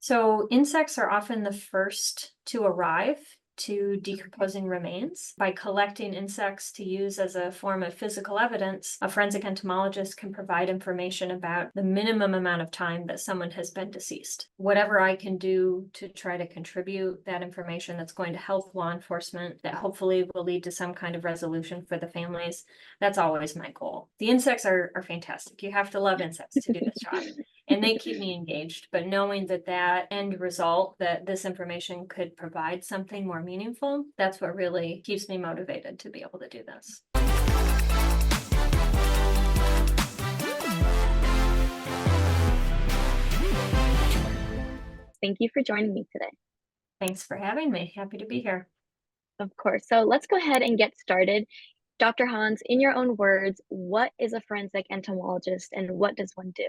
So insects are often the first to arrive to decomposing remains. By collecting insects to use as a form of physical evidence, a forensic entomologist can provide information about the minimum amount of time that someone has been deceased. Whatever I can do to try to contribute that information that's going to help law enforcement, that hopefully will lead to some kind of resolution for the families, that's always my goal. The insects are fantastic. You have to love insects to do this job. And they keep me engaged, but knowing that that end result, that this information could provide something more meaningful, that's what really keeps me motivated to be able to do this. Thank you for joining me today. Thanks for having me. Happy to be here. Of course. So let's go ahead and get started. Dr. Hans, in your own words, what is a forensic entomologist and what does one do?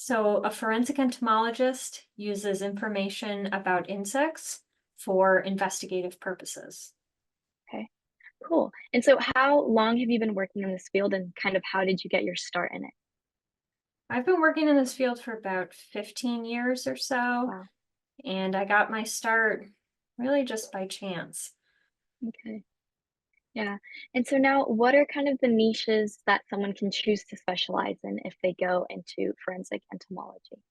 So a forensic entomologist uses information about insects for investigative purposes. Okay, cool. And so how long have you been working in this field and kind of how did you get your start in it? I've been working in this field for about 15 years or so, Wow. and I got my start really just by chance. Okay. Yeah. And so now what are kind of the niches that someone can choose to specialize in if they go into forensic entomology?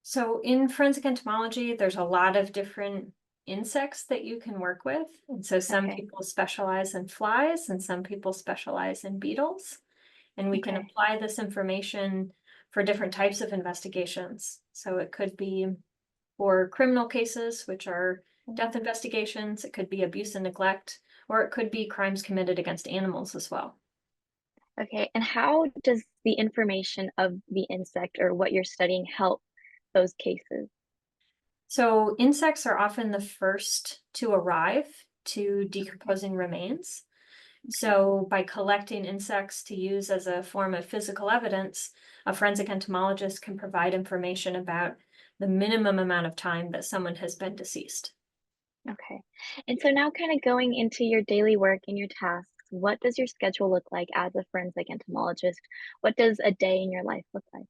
So in forensic entomology, there's a lot of different insects that you can work with. And so some Okay. people specialize in flies and some people specialize in beetles. And we can Okay. apply this information for different types of investigations. So it could be for criminal cases, which are death investigations, it could be abuse and neglect, or it could be crimes committed against animals as well. Okay. And how does the information of the insect or what you're studying help those cases? So insects are often the first to arrive to decomposing remains. So by collecting insects to use as a form of physical evidence, a forensic entomologist can provide information about the minimum amount of time that someone has been deceased. Okay. And so now kind of going into your daily work and your tasks, what does your schedule look like as a forensic entomologist? What does a day in your life look like?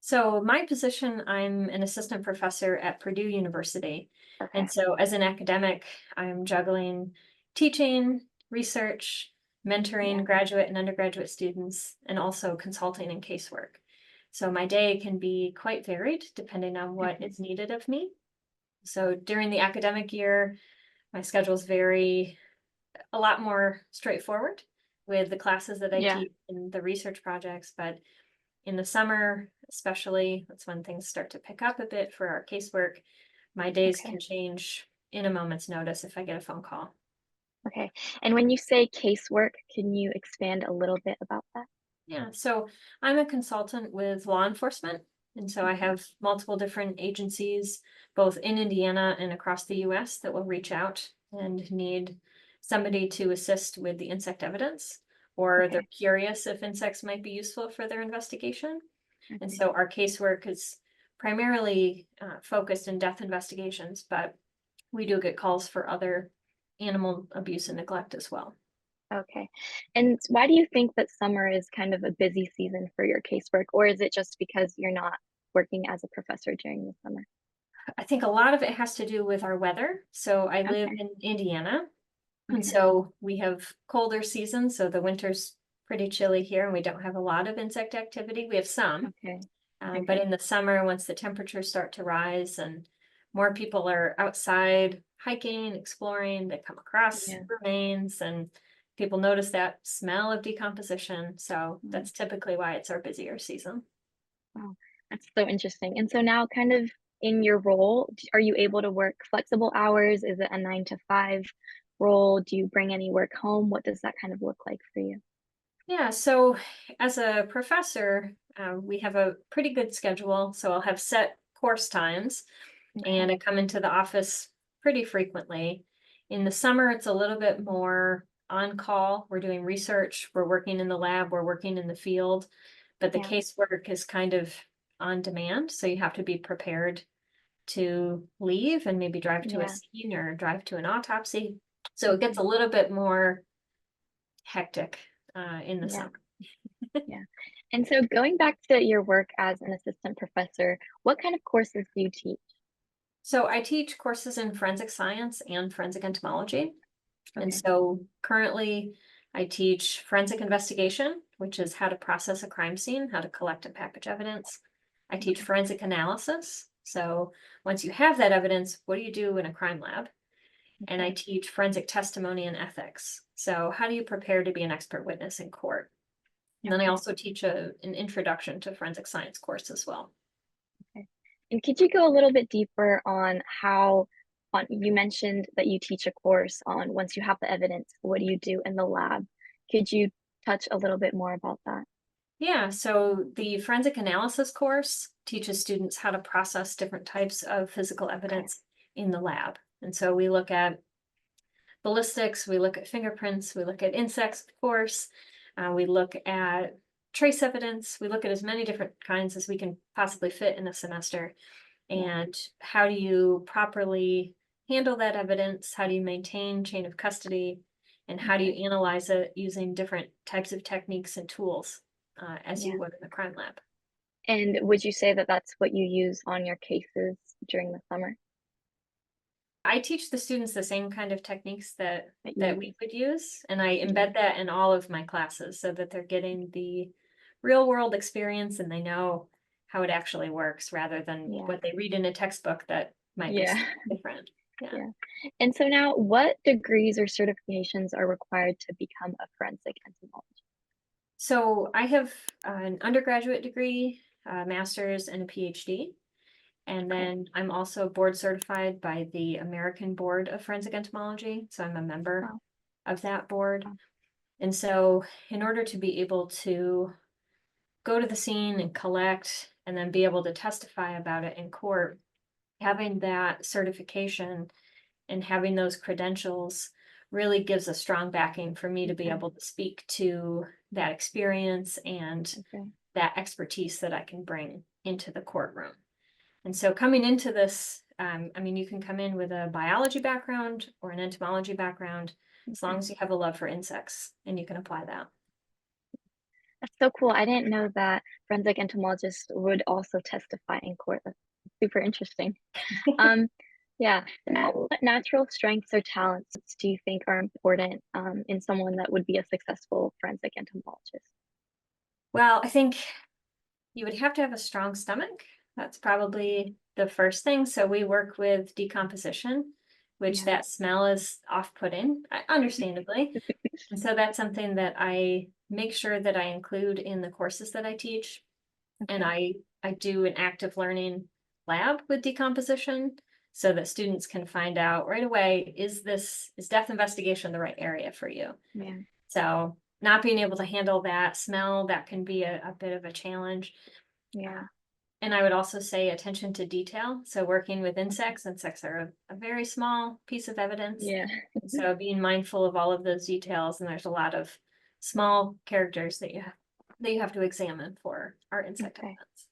So my position, I'm an assistant professor at Purdue University. Okay. And so as an academic, I'm juggling teaching, research, Yeah. mentoring graduate and undergraduate students, and also consulting and casework. So my day can be quite varied depending on what Mhm. is needed of me. So during the academic year, my schedules vary a lot more straightforward with the classes that I Yeah. teach and the research projects, but in the summer, especially, that's when things start to pick up a bit for our casework. My days Okay. can change in a moment's notice if I get a phone call. Okay. And when you say casework, can you expand a little bit about that? Yeah, so I'm a consultant with law enforcement. And so I Okay. have multiple different agencies, both in Indiana and across the US, that will reach out and need somebody to assist with the insect evidence, or they're Okay. curious if insects might be useful for their investigation. And Okay. so our casework is primarily focused in death investigations, but we do get calls for other animal abuse and neglect as well. Okay. And why do you think that summer is kind of a busy season for your casework, or is it just because you're not working as a professor during the summer? I think a lot of it has to do with our weather. So I live Okay. in Indiana, and Okay. so we have colder seasons. So the winter's pretty chilly here, and we don't have a lot of insect activity. We have some, Okay. but Okay. in the summer, once the temperatures start to rise and more people are outside hiking, exploring, they come across Yeah. remains and people notice that smell of decomposition. So Mm. that's typically why it's our busier season. Wow, that's so interesting. And so now kind of in your role, are you able to work flexible hours? Is it a 9 to 5 role? Do you bring any work home? What does that kind of look like for you? Yeah, so as a professor, we have a pretty good schedule. So I'll have set course times Okay. and I come into the office pretty frequently. In the summer, it's a little bit more on call. We're doing research, we're working in the lab, we're working in the field, but the Yeah. casework is kind of on demand. So you have to be prepared to leave and maybe drive to a Yeah. scene or drive to an autopsy. So it gets a little bit more hectic in the Yeah. summer. Yeah. And so going back to your work as an assistant professor, what kind of courses do you teach? So I teach courses in forensic science and forensic entomology. And Okay. so currently I teach forensic investigation, which is how to process a crime scene, how to collect and package evidence. I teach Okay. forensic analysis. So once you have that evidence, what do you do in a crime lab? And I Okay. teach forensic testimony and ethics. So how do you prepare to be an expert witness in court? And then I Okay. also teach an introduction to forensic science course as well. Okay. And could you go a little bit deeper on how on you mentioned that you teach a course on once you have the evidence, what do you do in the lab? Could you touch a little bit more about that? Yeah, so the forensic analysis course teaches students how to process different types of physical Okay. evidence in the lab. And so we look at ballistics, we look at fingerprints, we look at insects, of course, we look at trace evidence, we look at as many different kinds as we can possibly fit in a semester. Yeah. And how do you properly handle that evidence? How do you maintain chain of custody? And how do Okay. you analyze it using different types of techniques and tools as you Yeah. would in the crime lab? And would you say that that's what you use on your cases during the summer I teach the students the same kind of techniques that that you we use? would use, and I Yeah. embed that in all of my classes so that they're getting the real world experience and they know how it actually works rather than Yeah. what they read in a textbook that might be Yeah. different. Yeah. Yeah. And so now what degrees or certifications are required to become a forensic entomologist? So I have an undergraduate degree, a master's, and a PhD. And Okay. then I'm also board certified by the American Board of Forensic Entomology. So I'm a member Wow. of that board. Wow. And so in order to be able to go to the scene and collect and then be able to testify about it in court, having that certification and having those credentials really gives a strong backing for me to be Okay. able to speak to that experience and Okay. that expertise that I can bring into the courtroom. And so coming into this, I mean, you can come in with a biology background or an entomology background, as long Okay. as you have a love for insects and you can apply that. That's so cool. I didn't know that forensic entomologists would also testify in court. That's super interesting. Um, yeah. Now, what natural strengths or talents do you think are important in someone that would be a successful forensic entomologist? Well, I think you would have to have a strong stomach. That's probably the first thing. So we work with decomposition, which Yeah. that smell is off-putting, understandably. And so that's something that I make sure that I include in the courses that I teach. And Okay. I do an active learning lab with decomposition so that students can find out right away, is death investigation the right area for you? Yeah. So not being able to handle that smell, that can be a bit of a challenge. Yeah. And I would also say attention to detail. So working with insects, insects are a very small piece of evidence. Yeah. And so being mindful of all of those details, and there's a lot of small characters that you have to examine for our insect Okay. evidence.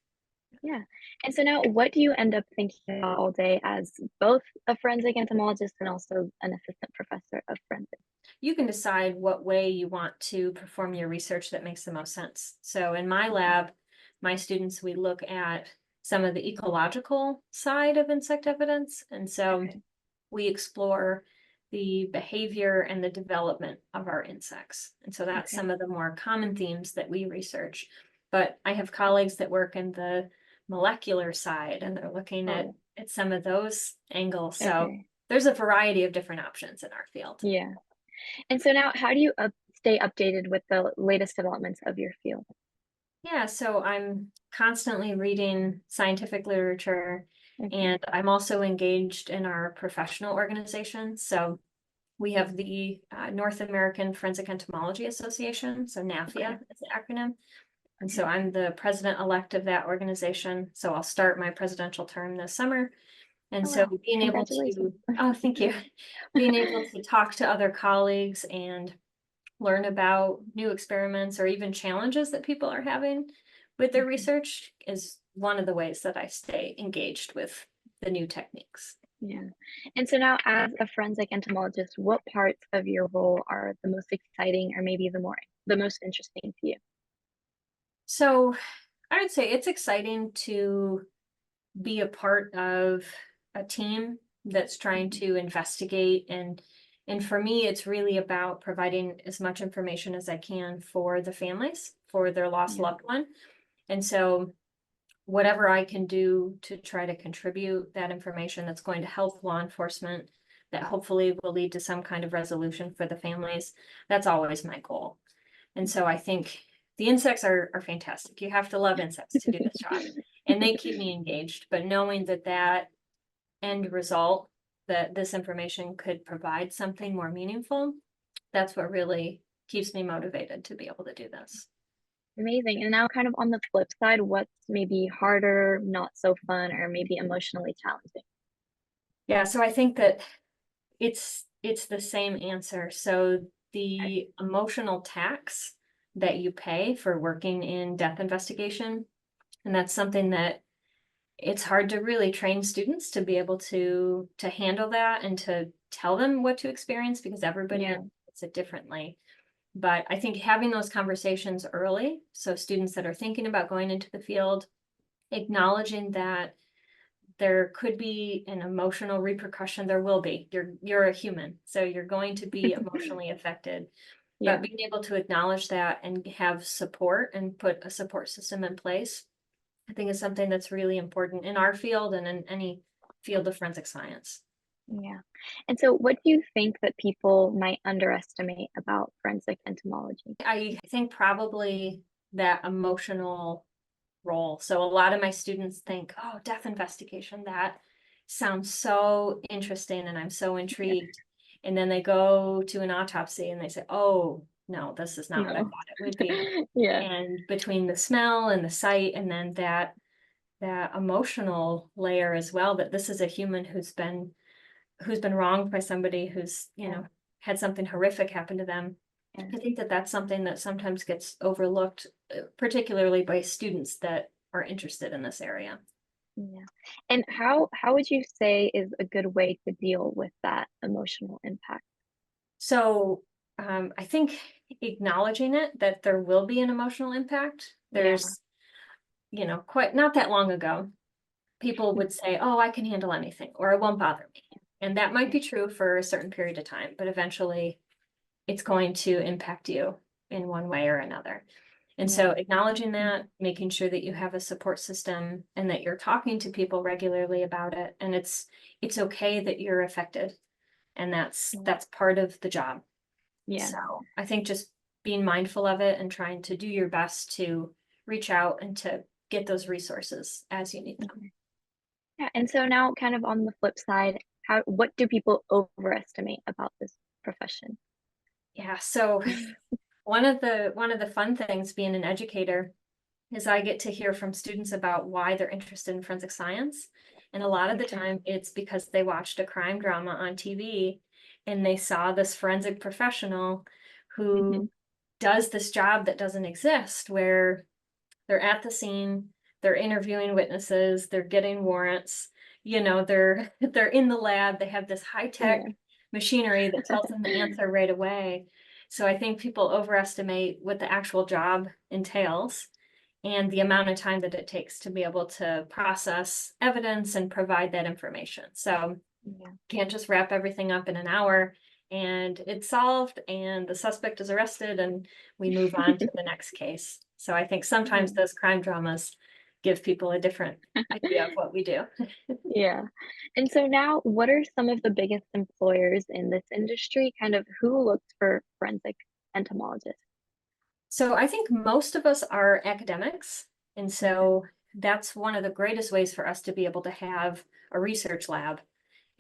Yeah. And so now what do you end up thinking about all day as both a forensic entomologist and also an assistant professor of forensics? You can decide what way you want to perform your research that makes the most sense. So in my Okay. lab, my students, we look at some of the ecological side of insect evidence. And so Okay. we explore the behavior and the development of our insects. And so that's Okay. some of the more common themes that we research. But I have colleagues that work in the molecular side and they're looking Oh, at some of those angles. So okay. there's a variety of different options in our field. Yeah. And so now how do you stay updated with the latest developments of your field? Yeah, so I'm constantly reading scientific literature Okay. and I'm also engaged in our professional organization. So we have the North American Forensic Entomology Association, so Okay. NAFIA is the acronym. And so Okay. I'm the president-elect of that organization. So I'll start my presidential term this summer. And Oh, so wow. being able Congratulations. to, oh, thank you, being able to talk to other colleagues and learn about new experiments or even challenges that people are having with their Okay. research is one of the ways that I stay engaged with the new techniques. Yeah. And so now as a forensic entomologist, what parts of your role are the most exciting or maybe the most interesting to you? So I would say it's exciting to be a part of a team that's trying Mhm. to investigate, and for me it's really about providing as much information as I can for the families for their lost Yeah. loved one. And so whatever I can do to try to contribute that information that's going to help law enforcement, that hopefully will lead to some kind of resolution for the families, that's always my goal. And so I think the insects are fantastic. You have to love insects to do this job, and they keep me engaged. But knowing that that end result, that this information could provide something more meaningful, that's what really keeps me motivated to be able to do this. Amazing. And now kind of on the flip side, what's maybe harder, not so fun, or maybe emotionally challenging? Yeah, so I think that it's the same answer. So Okay. the emotional tax that you pay for working in death investigation, and that's something that it's hard to really train students to be able to handle that and to tell them what to experience because everybody Yeah. interprets it differently. But I think having those conversations early, so students that are thinking about going into the field, acknowledging that there could be an emotional repercussion, there will be. You're a human, so you're going to be emotionally affected. But Yeah. being able to acknowledge that and have support and put a support system in place, I think is something that's really important in our field and in any field of forensic science. Yeah. And so what do you think that people might underestimate about forensic entomology? I think probably that emotional role. So a lot of my students think, oh, death investigation, that sounds so interesting and I'm so Yeah. intrigued. And then they go to an autopsy and they say, oh, no, this is not what I No. thought it would be. Yeah. And between the smell and the sight and then that emotional layer as well, that this is a human who's been wronged by somebody who's, Yeah. had something horrific happen to them. Yeah. I think that that's something that sometimes gets overlooked, particularly by students that are interested in this area. Yeah. And how would you say is a good way to deal with that emotional impact? So I think acknowledging it that there will be an emotional impact. Yeah. There's, quite not that long ago, people would say, "Oh, I can handle anything," or "It won't bother me," and that might Yeah. be true for a certain period of time, but eventually it's going to impact you in one way or another. And Yeah. so acknowledging Mhm. that, making sure that you have a support system and that you're talking to people regularly about it, and it's okay that you're affected, and that's Yeah. that's part of the job. Yeah. So I think just being mindful of it and trying to do your best to reach out and to get those resources as you need them. Mhm. Yeah. And so now kind of on the flip side, what do people overestimate about this profession? Yeah, so one of the fun things being an educator is I get to hear from students about why they're interested in forensic science. And a lot of the Okay. time it's because they watched a crime drama on TV and they saw this forensic professional Mhm. who does this job that doesn't exist, where they're at the scene, they're interviewing witnesses, they're getting warrants, they're in the lab, they have this high-tech Yeah. machinery that tells them the answer right away. So I think people overestimate what the actual job entails and the amount of time that it takes to be able to process evidence and provide that information. So Yeah. can't just wrap everything up in an hour and it's solved and the suspect is arrested and we move on to the next case. So I think sometimes Yeah. those crime dramas give people a different idea of what we do. Yeah. And so now, what are some of the biggest employers in this industry? Kind of who looks for forensic entomologists? So I think most of us are academics. And Okay. so that's one of the greatest ways for us to be able to have a research lab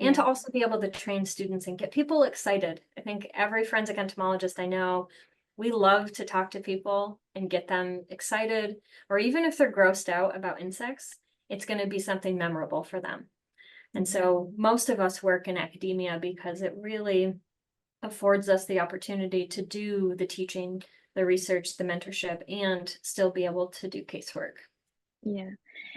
and to Yeah. also be able to train students and get people excited. I think every forensic entomologist I know, we love to talk to people and get them excited, or even if they're grossed out about insects, it's going to be something memorable for them. And Mhm. so most of us work in academia because it really affords us the opportunity to do the teaching, the research, the mentorship, and still be able to do casework. Yeah.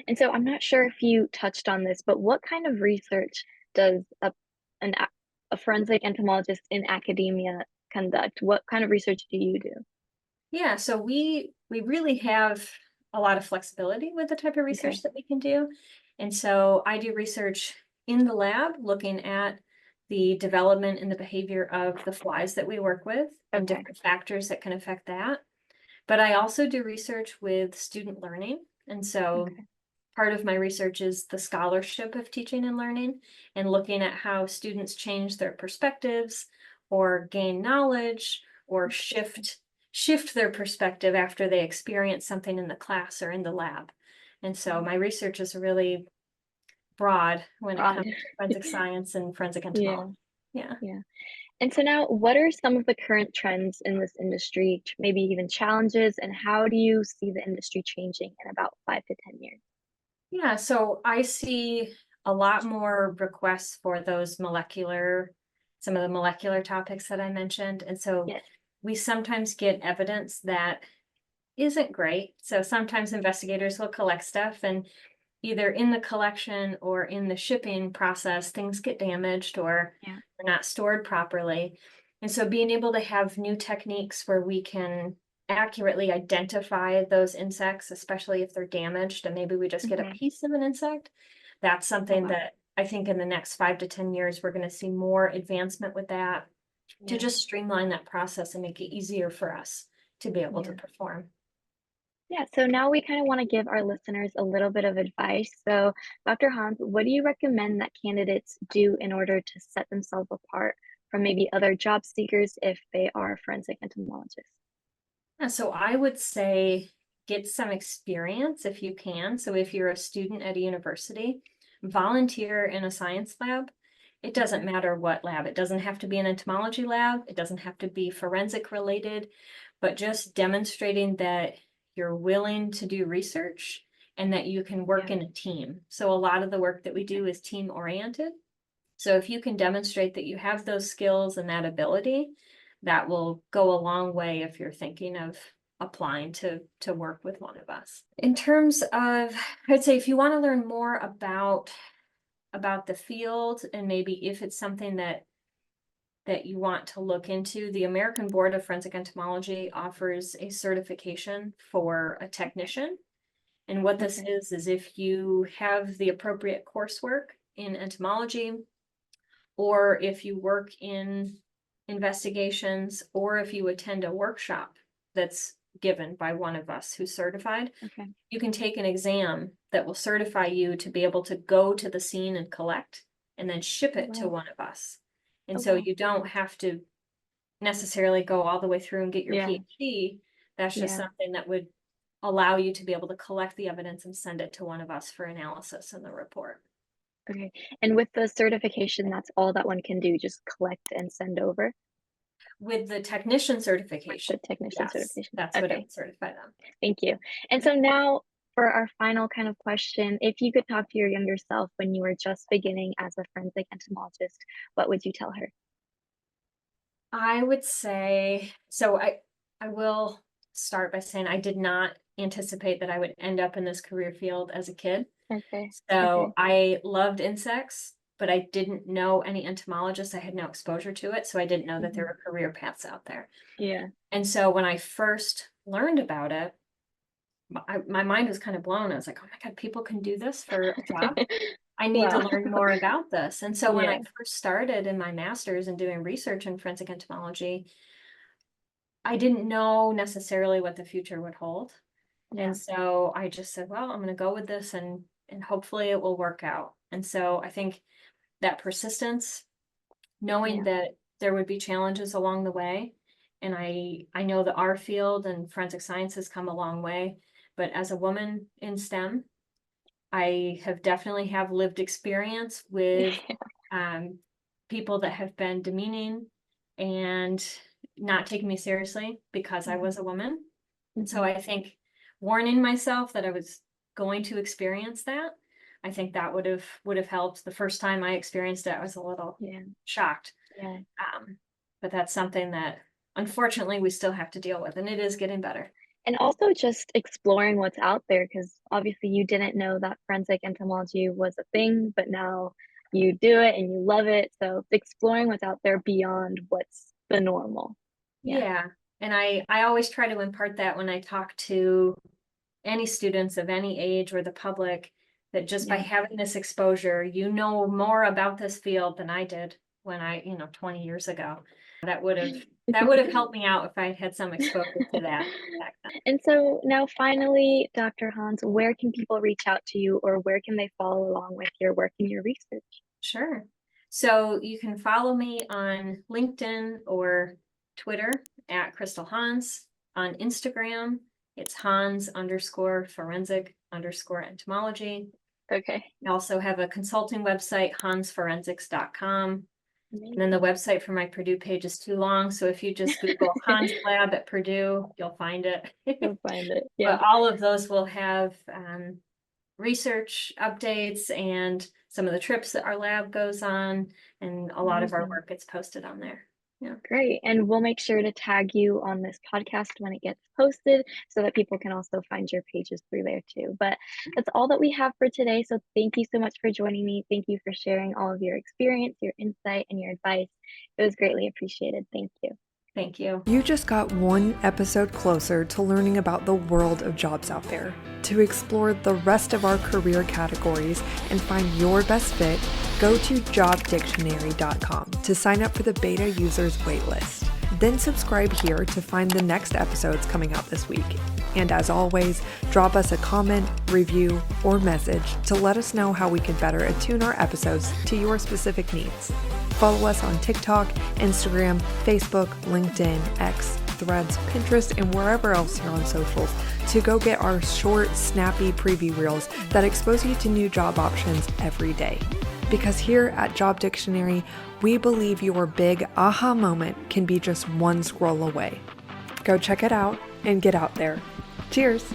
And so I'm not sure if you touched on this, but what kind of research does an, a a forensic entomologist in academia conduct? What kind of research do you do? Yeah, so we really have a lot of flexibility with the type of Okay. research that we can do. And so I do research in the lab, looking at the development and the behavior of the flies that we work with and Okay. different factors that can affect that. But I also do research with student learning. And so Okay. part of my research is the scholarship of teaching and learning and looking at how students change their perspectives or gain knowledge or shift their perspective after they experience something in the class or in the lab. And so Yeah. my research is really broad when it Broad. comes to forensic science and forensic Yeah. entomology. Yeah. Yeah. And so now, what are some of the current trends in this industry, maybe even challenges, and how do you see the industry changing in about 5 to 10 years? Yeah, so I see a lot more requests for those some of the molecular topics that I mentioned. And so Yes. we sometimes get evidence that isn't great. So sometimes investigators will collect stuff, and either in the collection or in the shipping process, things get damaged or Yeah. they're not stored properly. And so being able to have new techniques where we can accurately identify those insects, especially if they're damaged and maybe we just get a Hmm. piece of an insect, that's Oh, something wow. that I think in the next 5 to 10 years, we're going to see more advancement with that to Yeah. just streamline that process and make it easier for us to be able to Yeah. perform. Yeah. So now we kind of want to give our listeners a little bit of advice. So, Dr. Hans, what do you recommend that candidates do in order to set themselves apart from maybe other job seekers if they are forensic entomologists? Yeah, so I would say get some experience if you can. So if you're a student at a university, volunteer in a science lab. It doesn't Okay. matter what lab. It doesn't have to be an entomology lab. It doesn't have to be forensic related, but just demonstrating that you're willing to do research and that you can work Yeah. in a team. So a lot of the work that we Okay. do is team oriented. So if you can demonstrate that you have those skills and that ability, that will go a long way if you're thinking of applying to work with one of us. In terms of, I'd say if you want to learn more about the field and maybe if it's something that you want to look into, the American Board of Forensic Entomology offers a certification for a technician. And what this Okay. is if you have the appropriate coursework in entomology, or if you work in investigations, or if you attend a workshop that's given by one of us who's certified, Okay. you can take an exam that will certify you to be able to go to the scene and collect and then ship Oh, it to wow. one of us. And Oh, so wow. you don't have to necessarily go all the way through and get your Yeah. PhD. That's just Yeah. something that would allow you to be able to collect the evidence and send it to one of us for analysis in the report. Okay. And with the certification, that's all that one can do, just collect and send over With the technician with the certification, technician yes, certification. that's what it Okay. would certify them. Thank you. And so now for our final kind of question, if you could talk to your younger self when you were just beginning as a forensic entomologist, what would you tell her? I would say, so I will start by saying I did not anticipate that I would end up in this career field as a kid. Okay. So Okay. I loved insects, but I didn't know any entomologists. I had no exposure to it, so I didn't know that there Hmm. were career paths out there. Yeah. And so when I first learned about it, my mind was kind of blown. I was like, oh my God, people can do this for a job. I need to Wow. learn more about this. And so when I Yeah. first started in my master's and doing research in forensic entomology, I didn't know necessarily what the future would hold. And Yeah. so I just said, well, I'm going to go with this and hopefully it will work out. And so I think that persistence, knowing Yeah. that there would be challenges along the way, and I know that our field and forensic science has come a long way, but as a woman in STEM, I have definitely have lived experience with um, people that have been demeaning and not taking me seriously because I Hmm. was a woman. And so Hmm. I think warning myself that I was going to experience that, I think that would have helped. The first time I experienced it, I was a little Yeah. shocked. Yeah. But that's something that unfortunately we still have to deal with, and it is getting better. And also just exploring what's out there, because obviously you didn't know that forensic entomology was a thing, but now you do it and you love it. So exploring what's out there beyond what's the normal. Yeah. Yeah. And I always try to impart that when I talk to any students of any age or the public that just by having this exposure, you know more about this field than I did when 20 years ago. That would have helped me out if I had some exposure to that back then. And so now finally, Dr. Hans, where can people reach out to you or where can they follow along with your work and your research? Sure. So you can follow me on LinkedIn or Twitter at Krystal Hans. On Instagram, it's Hans_forensic_entomology. Okay. I also have a consulting website, hansforensics.com. And then the website for my Purdue page is too long. So if you just Google Hans Lab at Purdue, you'll find it. You'll find it. Yeah. But all of those will have research updates and some of the trips that our lab goes on, and a lot of our work gets posted on there. Yeah. Great. And we'll make sure to tag you on this podcast when it gets posted so that people can also find your pages through there too. But that's all that we have for today. So thank you so much for joining me. Thank you for sharing all of your experience, your insight, and your advice. It was greatly appreciated. Thank you. Thank you. You just got one episode closer to learning about the world of jobs out there. To explore the rest of our career categories and find your best fit, go to jobdictionary.com to sign up for the beta users waitlist. Then subscribe here to find the next episodes coming out this week. And as always, drop us a comment, review, or message to let us know how we can better attune our episodes to your specific needs. Follow us on TikTok, Instagram, Facebook, LinkedIn, X, Threads, Pinterest, and wherever else you're on socials to go get our short, snappy preview reels that expose you to new job options every day. Because here at Job Dictionary, we believe your big aha moment can be just one scroll away. Go check it out and get out there. Cheers!